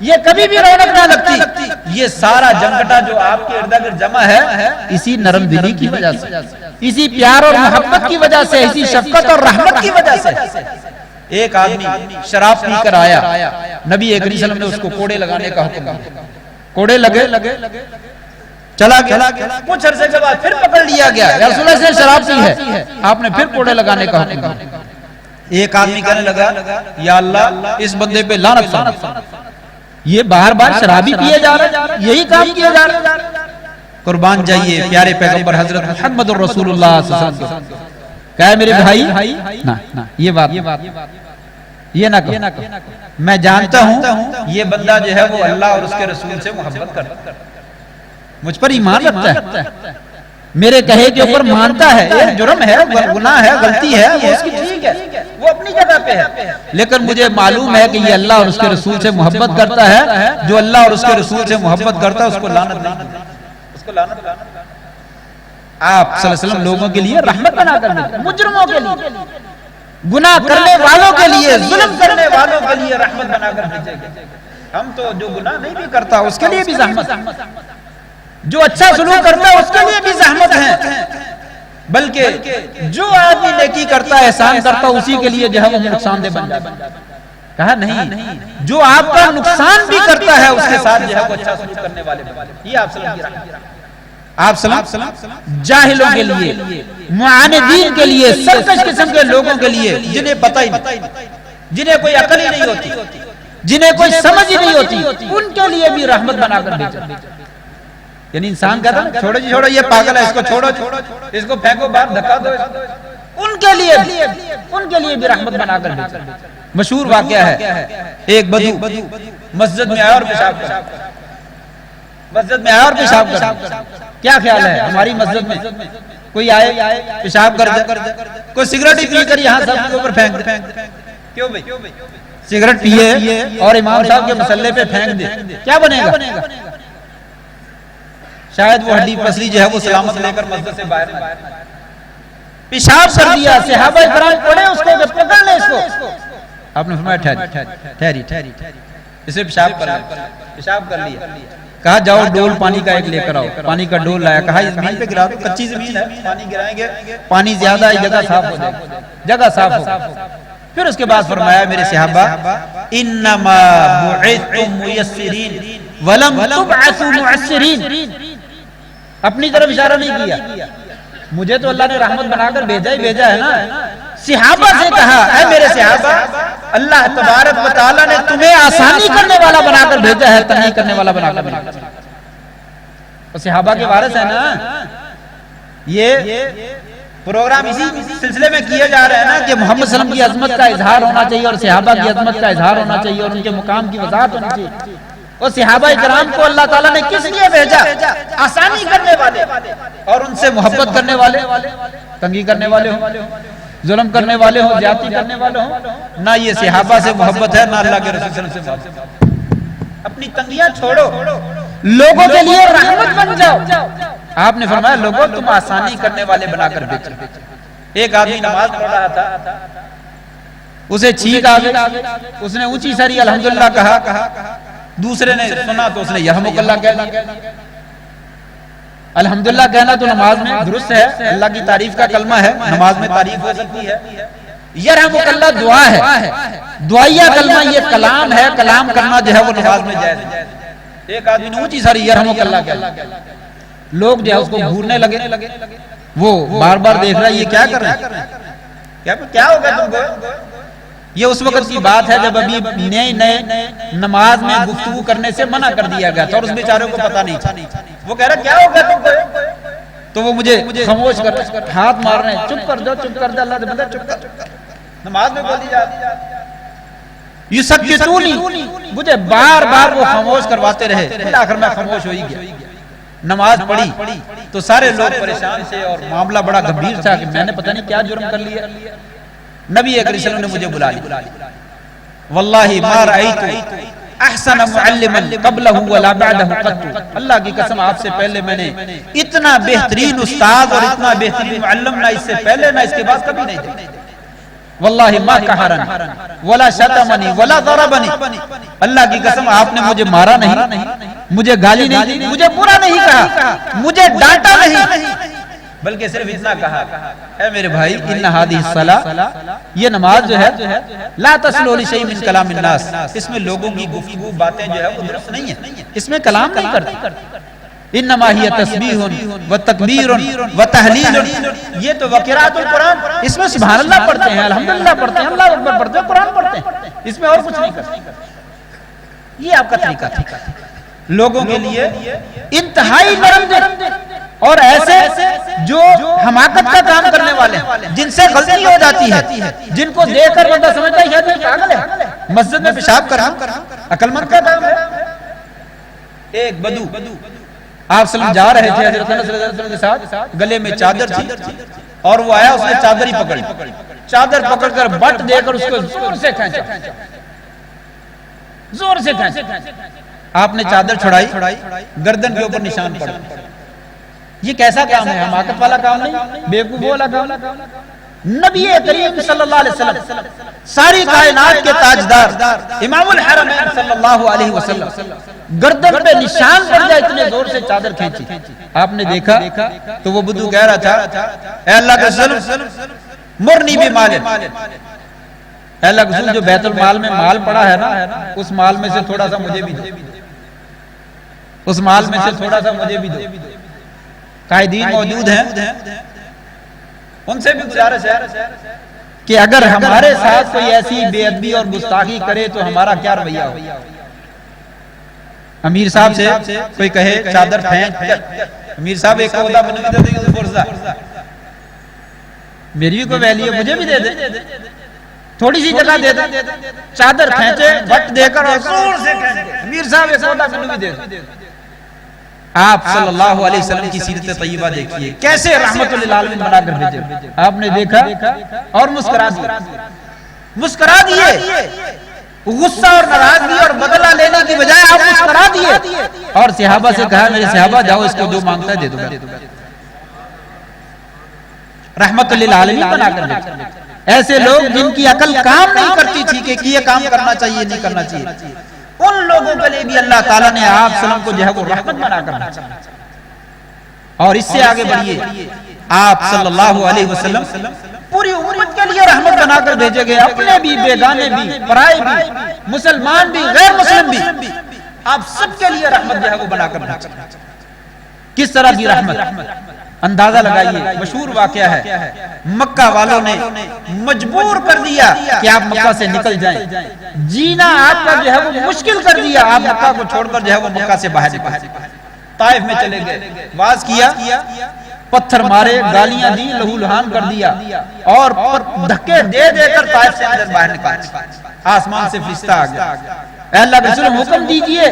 یہ کبھی بھی رونق نہ لگتی. یہ سارا جمگٹا جو آپ کے ارد گرد جمع ہے اسی نرم دلی کی وجہ سے، اسی پیار اور محبت کی وجہ سے، اسی شفقت اور رحمت کی وجہ سے. ایک آدمی شراب پی کر آیا، نبی کریم صلی اللہ علیہ وسلم نے اس کو کوڑے لگانے کا حکم دیا. کوڑے لگے، چلا گیا. کچھ عرصے کے بعد پھر پکڑ لیا گیا. یا رسول اللہ سے شراب پی ہے، آپ نے پھر کوڑے لگانے کا حکم دیا. ایک آدمی کہنے لگا یا اللہ اس بندے پہ لعنت فرما، یہ بار بار شرابی پیے جا رہا ہے، یہی کام کیے جا رہا ہے. قربان جائیے پیارے پیغمبر حضرت محمد الرسول اللہ صلی اللہ علیہ وسلم. کہا میرے بھائی نہ یہ بات یہ نہ کہو. میں جانتا ہوں یہ بندہ جو ہے وہ اللہ اور اس کے رسول سے محبت کرتا ہے، مجھ پر ایمان رکھتا ہے، میرے کہے کے اوپر مانتا ہے. ایک جرم ہے، گناہ ہے، غلطی ہے، وہ اس کی ٹھیک ہے، وہ اپنی جگہ پہ ہے، لیکن مجھے معلوم ہے کہ یہ اللہ اور اس کے رسول سے محبت کرتا ہے. جو اللہ اور اس کے رسول سے محبت کرتا ہے اس کو لعنت نہیں، اس کو لعنت. آپ صلی اللہ علیہ وسلم لوگوں کے لیے رحمت بنا کر دیتے، مجرموں کے لیے، گناہ کرنے والوں کے لیے، ظلم کرنے والوں کے لیے رحمت بنا کر بھیجے گئے. ہم تو جو گناہ نہیں بھی کرتا اس کے لیے بھی زحمت، جو اچھا سلوک کرتا ہے اس کے لیے بھی زحمت ہے، بلکہ جو آدمی نیکی کرتا ہے، احسان کرتا ہے، اسی کے لیے جو ہے وہ نقصان دہ بن جاتا ہے. کہا نہیں، جو آپ کا نقصان بھی کرتا ہے اس کے ساتھ جو ہے وہ اچھا سلوک کرنے والے. یہ آپ صلی اللہ علیہ وسلم، آپ سلام جاہلوں کے لیے، معاندین کے لیے، سرکش قسم کے لوگوں کے لیے جنہیں پتہ ہی نہیں، جنہیں کوئی عقل ہی نہیں ہوتی، جنہیں کوئی سمجھ ہی نہیں ہوتی، ان کے لیے بھی رحمت بنا کر بھیجا. یعنی انسان کہتا ہے چھوڑو جی چھوڑو، یہ پاگل ہے، اس کو چھوڑو، اس کو پھینکو باہر، دھکا دو. ان کے لیے بھی رحمت بنا کر بھیجا. مشہور واقعہ ہے، ایک بدو مسجد میں آیا اور پیشاب کر، مسجد میں آیا اور پیشاب کر. کیا خیال ہے ہماری مسجد میں کوئی آئے پیشاب کر دے، کوئی سگریٹ ہی پی کر یہاں سب کے اوپر پھینک دے. کیوں بھائی سگریٹ پیے اور امام صاحب کے مسلے پہ پھینک دے، کیا بنے گا؟ شاید وہ ہڈی پسلی جو ہے وہ سلامت لے کر مسجد سے باہر نہ آئے. پیشاب کر دیا، صحابہ کرام پڑے اس کو کہ پکڑ لے اس کو. آپ نے فرمایا ٹھہری، اسے پیشاب کر لیا. کہا جاؤ ڈول پانی کا ایک لے کر آؤ. پانی کا ڈول لایا، کہا زمین پہ گرا دو، کچی زمین ہے، پانی گرائیں گے، پانی زیادہ ہے، جگہ صاف ہو جائے، جگہ صاف ہو. پھر اس کے بعد فرمایا میرے صحابہ انما بعثتم میسرین ولم تبعثوا معسرین. اپنی طرف اشارہ نہیں کیا، مجھے تو اللہ نے رحمت بنا کر بھیجا ہی بھیجا ہے نا. صحابہ سے کہا اے میرے صحابہ اللہ تبارک و تعالیٰ نے تمہیں آسانی کرنے والا بنا کر بھیجا ہے، تنگی کرنے والا بنا کر بھیجا ہے. تو صحابہ کے وارث ہیں نا. یہ پروگرام اسی سلسلے میں کیے جا رہے ہیں نا کہ محمد صلی اللہ علیہ وسلم کی عظمت کا اظہار ہونا چاہیے اور صحابہ کی عظمت کا اظہار ہونا چاہیے اور ان کے مقام کی وضاحت ہونی چاہیے. اور صحابہ کرام کو اللہ تعالیٰ نے کس لیے بھیجا؟ آسانی کرنے والے اور ان سے محبت کرنے والے، تنگی کرنے والے ہوں، ظلم کرنے والے ہوں، زیادتی کرنے والے ہوں، نہ یہ صحابہ سے محبت ہے نہ اللہ کے رسول صلی اللہ علیہ وسلم سے محبت۔ اپنی تنگیاں چھوڑو، لوگوں کے لیے رحمت بن جاؤ۔ آپ نے فرمایا لوگوں تم آسانی کرنے والے بنا کر بھیجو۔ ایک آدمی نماز پڑھ رہا تھا، اسے چھینک آ گئی، اس نے اونچی ساری الحمدللہ کہا، دوسرے نے سنا تو اس نے یرحمک اللہ کہہ دیا۔ الحمدللہ کہنا تو نماز میں درست ہے، اللہ کی تعریف کا کلمہ ہے، نماز میں تعریف ہو سکتی ہے۔ یرحمک اللہ دعا ہے، دعائیہ کلمہ، یہ کلام ہے، کلام کرنا جو ہے وہ نماز میں جائز ہے۔ ایک آدمی نے اونچی ساری یرحمک اللہ کہہ دیا، لوگ جو ہے اس کو گھورنے لگے، وہ بار بار دیکھ رہا ہے یہ کیا کر رہے ہیں، کیا ہوگا تم کو؟ یہ اس وقت کی بات ہے جب ابھی نئے نماز میں گفتگو کرنے سے منع کر دیا گیا تھا اور اس بیچارے کو پتا نہیں تھا۔ وہ کہہ رہا کیا ہوگا تم کو؟ تو وہ مجھے خاموش کر ہاتھ مار رہے ہیں، چپ کر دو، چپ کر دو، اللہ سے بندہ چپ کر، نماز میں بولی جاتی ہے۔ یسکتونی، مجھے بار بار وہ خاموش کرواتے رہے، آخر میں خاموش ہو ہی گیا۔ نماز پڑھی تو سارے لوگ پریشان تھے اور معاملہ بڑا گمبھیر تھا کہ میں نے پتہ نہیں کیا جرم کر لیا۔ نبی کریم صلی اللہ علیہ وسلم نے مجھے بلا لیا، واللہ ما رأیت احسن معلما قبلہ ولا بعدہ قط، اللہ کی قسم آپ سے پہلے میں نے اتنا بہترین استاد اور اتنا بہترین معلم نہ اس سے پہلے نہ اس کے بعد کبھی نہیں دیکھا۔ واللہ ما قہرن ولا شتمنی ولا ضربنی، اللہ کی قسم آپ نے مجھے مارا نہیں، مجھے گالی نہیں دی، مجھے برا نہیں کہا، مجھے ڈانٹا نہیں، بلکہ صرف اتنا کہا اے میرے بھائی ان ہذہ الصلاۃ، یہ نماز جو ہے لا تصلو لشیء من کلام الناس، اس میں لوگوں کی گفتگو باتیں جو ہے وہ درست نہیں ہیں، اس میں کلام نہیں کرتی۔ انما ہی تسبیح و تکبیر و تہلیل، یہ تو وقراءۃ القرآن، اس میں سبحان اللہ پڑھتے ہیں، الحمدللہ پڑھتے ہیں، اللہ اکبر پڑھتے ہیں، قرآن پڑھتے ہیں، اس میں اور کچھ نہیں کرتے۔ یہ آپ کا طریقہ تھا لوگوں کے لیے انتہائی نرم دل اور ایسے جو حماقت کا کام کرنے والے ہیں، جن سے غلطی ہو جاتی ہے، جن کو دیکھ کر بندہ سمجھتا ہے یہ پاگل ہے، مسجد میں پیشاب کرنا عقل مند کا کام ہے۔ ایک بدو آپ صلی اللہ علیہ وسلم جا رہے تھے حضرت انس رضی اللہ عنہ کے ساتھ، گلے میں چادر تھی اور وہ آیا، اس نے چادر ہی پکڑی، چادر پکڑ کر بٹ دے کر اس کو زور سے کھینچا، زور سے کھینچا۔ آپ نے چادر چھڑائی، گردن کے اوپر نشان پڑا۔ یہ کیسا کام ہے؟ حماقت والا کام نہیں، بیوقوف والا کام۔ نبی کریم صلی اللہ علیہ وسلم ساری کائنات کے تاجدار امام الحرمین صلی اللہ علیہ وسلم گردن پہ نشان پڑ جائے اتنے زور سے چادر کھینچی۔ آپ نے دیکھا تو وہ بدو کہہ رہا تھا اے اللہ کے رسول مرنی بمال، اے اللہ کے رسول جو بیت المال میں مال پڑا ہے نا، اس مال میں سے تھوڑا سا مجھے بھی دو، اس مال میں سے تھوڑا سا مجھے بھی دو۔ قائدین موجود ہیں، ان سے بھی گزارش ہے کہ اگر ہمارے ساتھ کوئی ایسی بے ادبی اور گستاخی کرے تو ہمارا کیا رویہ ہو۔ امیر صاحب سے کوئی کہے چادر پھینک، امیر صاحب ایک عہدہ بن کے دے دیں فرضہ، میری بھی کوئی ویلی ہے مجھے بھی دے دے، تھوڑی سی جگہ دے دے، چادر پھینچے بٹ دے کر اور زور سے کھینچے، امیر صاحب ایک عہدہ بن بھی دے دے۔ آپ صلی اللہ علیہ وسلم کی سیرت طیبہ دیکھیے کیسے رحمت للعالمین بنا کر بھیجے۔ آپ نے دیکھا اور مسکرا دیے، مسکرا دیے، غصہ اور ناراضگی اور بدلہ لینے کی بجائے آپ مسکرا دیے اور صحابہ سے کہا میرے صحابہ جاؤ اس کو جو مانگتا ہے دے دو گا۔ رحمت للعالمین بنا کر بھیجے۔ ایسے لوگ جن کی عقل کام نہیں کرتی تھی کہ یہ کام کرنا چاہیے نہیں کرنا چاہیے، ان لوگوں کے لیے بھی اللہ تعالیٰ نے آپ صلی اللہ علیہ وسلم کو جو ہے وہ رحمت بنا کر بھیجا۔ اور اس سے آگے بڑھیے، آپ صلی اللہ علیہ وسلم پوری امت کے لیے رحمت بنا کر بھیجے گئے، اپنے بھی، بیگانے بھی، پرائے بھی، مسلمان بھی، غیر مسلم بھی، آپ سب کے لیے رحمت جو ہے وہ بنا کر بھیجا۔ کس طرح کی رحمت؟ اندازہ لگائیے، مشہور واقعہ ہے، مکہ والوں نے مجبور کر دیا کہ آپ مکہ سے نکل جائیں، جینا آپ کا جو ہے وہ مشکل کر دیا، آپ مکہ کو چھوڑ کر جو ہے وہ مکہ سے باہر نکل طائف میں چلے گئے، واز کیا، پتھر مارے، گالیاں دی، لہو لہان کر دیا اور دھکے دے دے کر طائف سے اندر باہر نکال۔ آسمان سے فرشتہ آ گیا، اے اللہ کے رسول حکم دیجئے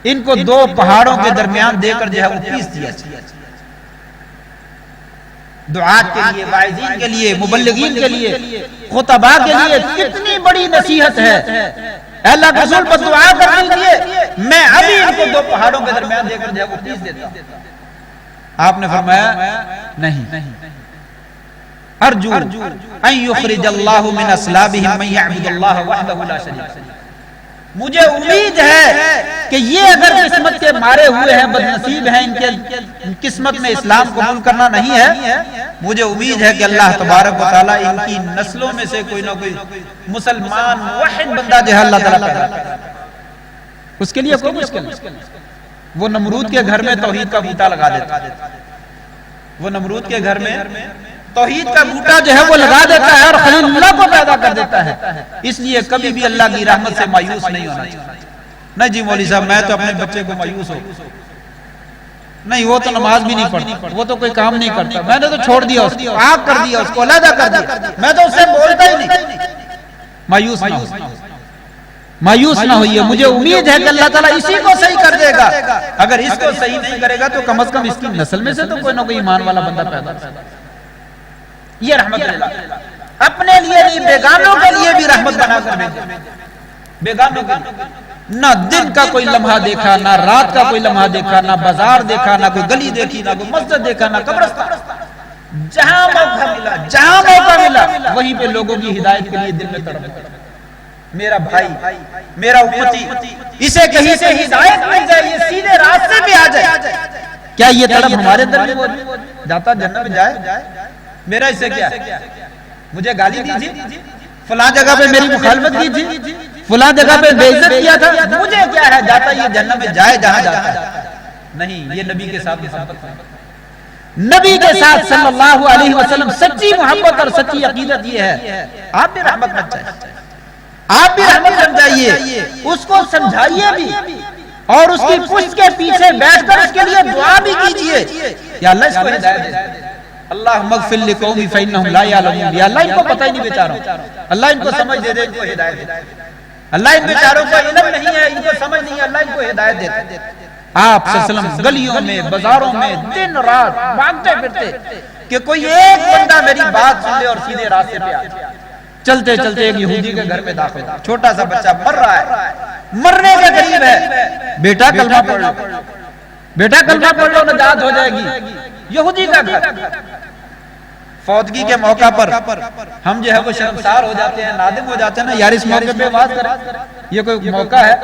ان کو 2 پہاڑوں کے درمیان دے کر جو ہے وہ پیس دیا جائے. دعات کے لیے، واعظین کے لیے، مبلغین کے لیے، خطباء کے لیے کتنی بڑی نصیحت ہے. اے اللہ کے رسول پر دعا کر دیجئے میں ابھی ان کو 2 پہاڑوں کے درمیان دے کر جو ہے وہ پیس دیتا ہوں. آپ نے فرمایا نہیں، ارجو ان یخرج اللہ من اصلابہم من یعبد اللہ وحدہ لا شریک لہ. مجھے امید ہے کہ یہ اگر قسمت کے مارے ہوئے ہیں، بد نصیب ہیں، ان کے قسمت میں اسلام قبول کرنا نہیں ہے، مجھے امید ہے کہ اللہ تبارک و تعالیٰ ان کی نسلوں میں سے کوئی نہ کوئی مسلمان موحد بندہ جو ہے اللہ تعالیٰ پیدا کرے. اس کے لیے کوئی مشکل نہیں. وہ نمرود کے گھر میں توحید کا بوٹا لگا دیتا ہے. وہ نمرود کے گھر میں توحید کا بوٹا جو ہے وہ لگا دیتا ہے اور خلیل اللہ کو پیدا کر دیتا ہے. اس لیے کبھی بھی اللہ کی رحمت سے مایوس نہیں ہونا چاہیے. نہیں جی مولوی صاحب میں تو اپنے بچے کو مایوس ہو، نہیں وہ تو نماز بھی نہیں پڑھتا، وہ تو کوئی کام نہیں کرتا، میں نے تو چھوڑ دیا اس کو، آگ کر دیا اس کو، علیحدہ کر دیا، میں تو اس سے بولتا ہی نہیں. مایوس نہ ہوئیے. مجھے امید ہے کہ اللہ تعالیٰ اسی کو صحیح کر دے گا. اگر اس کو صحیح نہیں کرے گا تو کم از کم اس کی نسل میں سے تو کوئی نہ کوئی ایمان والا بندہ پیدا ہوگا. یہ رحمت اللہ اپنے لیے نہیں بیگانوں کے لیے بھی رحمت بنا کر بھیجے. بیگانوں کے نہ دن کا کوئی لمحہ دیکھا، نہ رات کا کوئی لمحہ دیکھا، نہ بازار دیکھا، نہ کوئی گلی دیکھی، نہ کوئی مسجد دیکھا، نہ قبرستان. جہاں موقع ملا وہیں پہ لوگوں کی ہدایت کے لیے دل میں تڑپ. میرا بھائی، میرا امتی، اسے کہیں سے ہدایت مل جائے، یہ سیدھے راستے پہ آ جائے. کیا یہ تڑپ ہمارے اندر بھی موجود؟ جاتا جنت میں جائے، میرا اسے کیا؟ مجھے گالی دیجیے، فلاں جگہ پہ میری مخالفت کیجیے، فلاں جگہ پہ بے عزت کیا تھا، مجھے کیا ہے؟ جاتا یہ جنت میں جائے جہاں جاتا ہے. نہیں، یہ نبی کے ساتھ محبت ہے. نبی کے ساتھ صلی اللہ علیہ وسلم سچی محبت اور سچی عقیدت یہ ہے. آپ بھی رحمت بن جائیے، آپ بھی رحمت بن جائیے، اس کو سمجھائیے بھی اور اس کی پشت کے پیچھے بیٹھ کر اس کے لیے دعا بھی کیجیے. یا اللہ اس کو ہدایت دے، اللہم اغفر لقومی فإنہم لا یعلمون. یا اللہ ان کو پتہ ہی نہیں بیچاروں، اللہ ان کو سمجھ دے دے، ان کو ہدایت دے. اللہ ان بیچاروں کو علم نہیں ہے، ان کو سمجھ نہیں ہے، اللہ ان کو ہدایت دے. آپ صلی اللہ علیہ وسلم گلیوں میں، بازاروں میں دن رات بھاگتے پھرتے کہ کوئی ایک بندہ میری بات سن لے اور سیدھے راستے پہ آ جائے. چلتے چلتے ایک یہودی کے گھر میں داخل، چھوٹا سا بچہ مر رہا ہے، مرنے کے قریب ہے. بیٹا کلمہ پڑھ لو، بیٹا کلمہ پڑھ لو، نجات ہو جائے گی. یہودی کا گھر. فوتگی کے موقع پر ہم جو ہے وہ شرمسار ہو جاتے ہیں، نادم ہو جاتے ہیں نا، یار اس موقع پہ بات کریں، یہ کوئی موقع ہے؟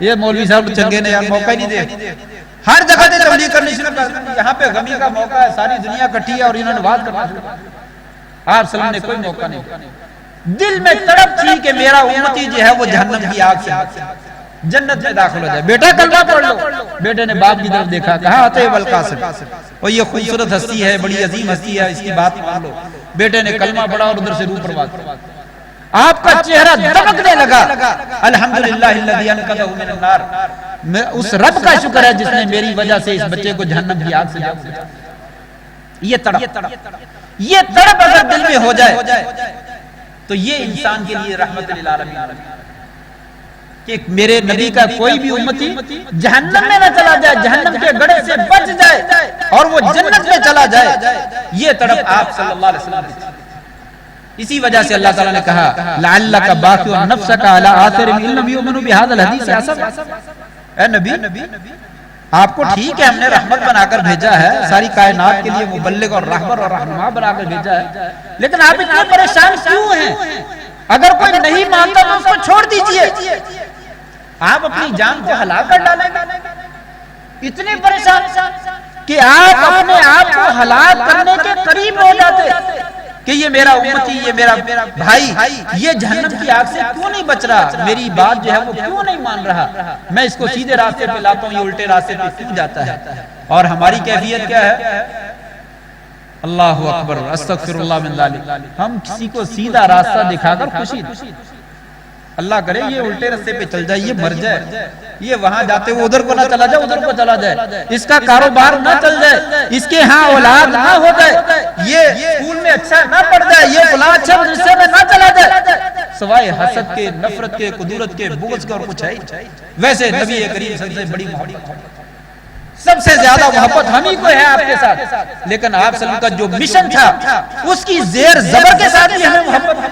یہ مولوی صاحب چنگے نے یار موقع ہی نہیں دے. ہر جگہ سے تبلیغ کرنی شروع کر دی. یہاں پہ غمی کا موقع ہے، ساری دنیا اکٹھی ہے اور انہوں نے بات کرنا شروع کر دی. آپ صلی اللہ علیہ وسلم نے کوئی موقع نہیں. دل میں تڑپ تھی کہ میرا امتی جو ہے وہ جہنم کی آگ سے جنت میں داخل ہو جائے. بیٹا کلمہ پڑھ لو. بیٹے نے باپ کی طرف دیکھا، کہا آتے والقاسم، اور یہ خوبصورت ہستی ہے، بڑی عظیم ہستی ہے، اس کی بات مان لو. بیٹے نے کلمہ پڑھا اور ادھر سے روح پرواز. آپ کا چہرہ دمکنے لگا. الحمدللہ الذی انقذہ من النار. اس رب کا شکر ہے جس نے میری وجہ سے اس بچے کو جہنم کی آگ سے بچایا. یہ تڑپ اگر دل میں ہو جائے تو یہ انسان کے لیے رحمت للعالمین کہ میرے نبی کا کوئی بھی امتی جہنم میں نہ چلا جائے، جہنم کے گڑھے سے بچ جائے اور وہ جنت میں چلا جائے. یہ تڑپ آپ صلی اللہ علیہ وسلم کی. اسی وجہ سے اللہ تعالیٰ نے کہا لعلک باخع نفسک علی آثارہم ان لم یؤمنوا بہذا الحدیث اسفا. اے نبی، آپ کو ٹھیک ہے ہم نے رحمت بنا کر بھیجا ہے، ساری کائنات کے لیے مبلغ اور رہبر اور رہنما بنا کر بھیجا ہے، لیکن آپ اتنے پریشان کیوں ہیں؟ اگر کوئی نہیں مانتا تو اس کو چھوڑ دیجئے. آپ اپنی جان کو ہلاک کر ڈالیں گے. اتنے پریشان کہ آپ اپنے آپ کو ہلاک کرنے کے قریب ہو جاتے کہ یہ میرا امتی، یہ میرا بھائی، یہ جہنم کی آگ سے کیوں نہیں بچ رہا، میری بات جو ہے وہ کیوں نہیں مان رہا، میں اس کو سیدھے راستے پہ لاتا ہوں، یہ الٹے راستے پہ کیوں جاتا ہے. اور ہماری کیفیت کیا ہے؟ اللہ اکبر، استغفر اللہ من ذالک. ہم کسی کو سیدھا راستہ دکھا کر خوشی اللہ کرے یہ الٹے راستے پہ چل جائے، یہ مر جائے، یہ وہاں جاتے وہ ادھر کو نہ چلا جائے، ادھر کو چلا جائے، اس کا کاروبار نہ چل جائے، اس کے ہاں اولاد نہ ہو جائے، یہ اسکول میں اچھا نہ پڑھ جائے، یہ فلاں اچھا مدرسے میں نہ چلا جائے. سوائے حسد کے، نفرت کے، کدورت کے، بغض کے اور کچھ ہے ہی نہیں۔ ویسے نبی کریم صلی اللہ علیہ وسلم سے بڑی محبت، سب سے زیادہ محبت ہم ہی کو ہے آپ کے ساتھ، لیکن آپ صلی اللہ علیہ وسلم کا جو مشن تھا اس کی زیر زبر کے ساتھ بھی ہمیں محبت ہے،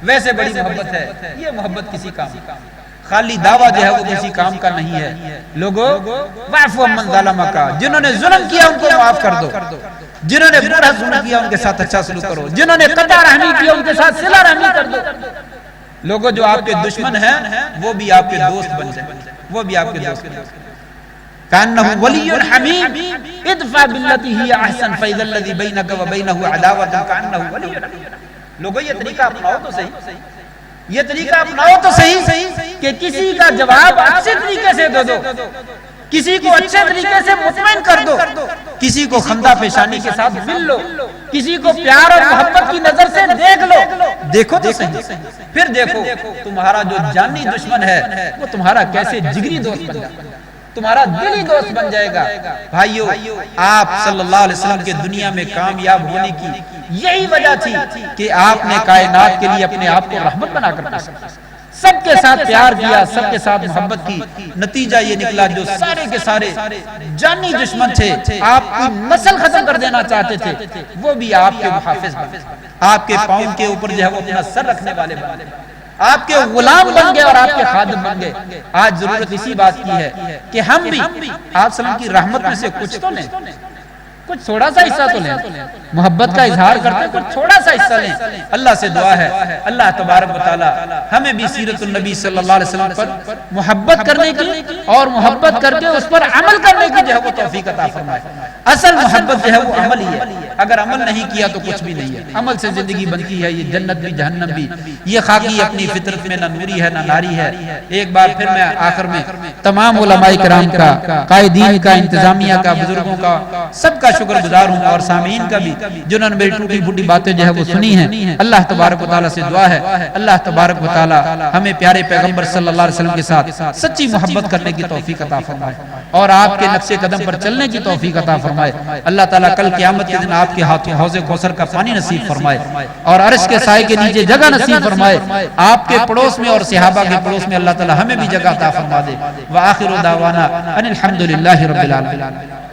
ویسے بڑی محبت ہے۔ یہ محبت کسی کام، خالی دعویٰ جو ہے وہ کسی کام کا نہیں ہے۔ لوگوں واعفو عمن ظلمک، جنہوں نے ظلم کیا ان کو معاف کر دو، جنہوں نے برا سلوک کیا ان کے ساتھ اچھا سلوک کرو، جنہوں نے قطع رحمی کیا ان کے ساتھ صلہ رحمی کر دو۔ لوگوں جو آپ کے دشمن ہیں وہ بھی آپ کے دوست بن جائیں، وہ بھی آپ کے دوست بن جائیں۔ کأنه ولی حمیم ادفع باللتی ہی احسن فاذا الذی بینک وبینہ عداوۃ کأنه ولی حمیم۔ لوگوں یہ طریقہ اپناؤ تو صحیح، یہ طریقہ اپناؤ تو صحیح کہ کسی کا جواب اچھے طریقے سے دے دو، کسی کو اچھے طریقے سے مطمئن کر دو، کسی کو خندہ پیشانی کے ساتھ مل لو، کسی کو پیار اور محبت کی نظر سے دیکھ لو، دیکھو تو صحیح، پھر دیکھو تمہارا جو جانی دشمن ہے وہ تمہارا کیسے جگری دوست بن جائے گا، تمہارا دلی دوست بن جائے گا۔ بھائیو، آپ صلی اللہ علیہ وسلم کے دنیا میں کامیاب ہونے کی یہی وجہ تھی کہ آپ نے کائنات کے لیے اپنے آپ کو رحمت بنا کر پیش کیا، سب کے ساتھ پیار کیا، سب کے ساتھ محبت کی، نتیجہ یہ نکلا جو سارے کے سارے جانی دشمن تھے، آپ کی نسل ختم کر دینا چاہتے تھے، وہ بھی آپ کے محافظ بنے، آپ کے پاؤں کے اوپر جو ہے وہ اپنا سر رکھنے والے بنے، آپ کے غلام بن گئے اور آپ کے خادم بن گئے۔ آج ضرورت اسی بات کی ہے کہ ہم بھی آپ صلی اللہ علیہ وسلم کی رحمت میں سے کچھ تو لیں، کچھ تھوڑا سا حصہ تو لیں، محبت کا اظہار کرتے ہیں، کچھ تھوڑا سا حصہ لیں۔ اللہ سے دعا ہے اللہ تبارک و تعالی ہمیں بھی سیرت النبی صلی اللہ علیہ وسلم پر محبت کرنے کی اور محبت کر کے اس پر عمل کرنے کی جو ہے وہ توفیق عطا فرمائے۔ اصل محبت جو ہے وہ عمل ہی ہے، اگر عمل نہیں کیا تو کچھ بھی نہیں ہے، عمل سے زندگی بنتی ہے، یہ جنت بھی جہنم بھی، یہ خاکی اپنی فطرت میں نہ نوری ہے نہ ناری ہے۔ ایک بار پھر میں آخر میں تمام علماء کرام کا، قائدین کا، انتظامیہ کا، بزرگوں کا، سب کا شکر گزار ہوں اور سامعین کا بھی جنہوں نے میری ٹوٹی پھوٹی باتیں جو ہے وہ سنی ہیں۔ اللہ تبارک و تعالیٰ سے دعا ہے اللہ تبارک و تعالیٰ ہمیں پیارے پیغمبر صلی اللہ علیہ وسلم کے ساتھ سچی محبت کرنے کی توفیق عطا فرمائے اور آپ کے نقش قدم پر چلنے کی توفیق عطا فرمائے۔ اللہ تعالیٰ کل قیامت کے دن آپ کے ہاتھوں حوض کوثر کا پانی نصیب فرمائے اور عرش کے سائے کے نیچے جگہ نصیب فرمائے، آپ کے پڑوس میں اور صحابہ کے پڑوس میں اللہ تعالیٰ ہمیں بھی جگہ عطا فرما دے۔ وآخر دعوانا ان الحمد للہ رب العالمین۔